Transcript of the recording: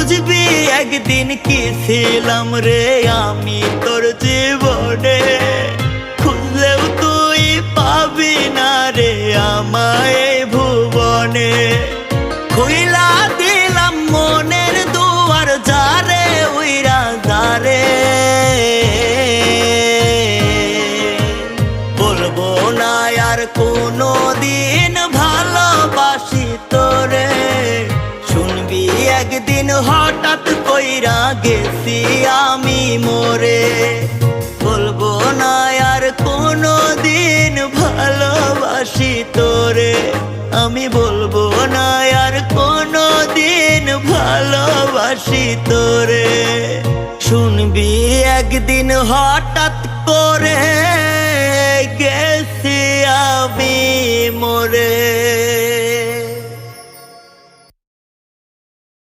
বুঝবি একদিন কি ছিলাম রে আমি তোর জীবনে, খুঁজলেও তুই পাবি না রে আমায় এই ভুবনে। খুইলা দিলাম মনের দুয়ার যারে উইরা যারে, বলবো না আর কোনো দিন ভালোবাসি তোরে। শুনবি একদিন হঠাৎ কইরা গেছি আমি মরে, বলবো না আর কোনো দিন ভালোবাসি তোরে। আমি বলবো না আর কোনো দিন ভালোবাসি তোরে। শুনবি একদিন হঠাৎ করে গেছি আমি মরে।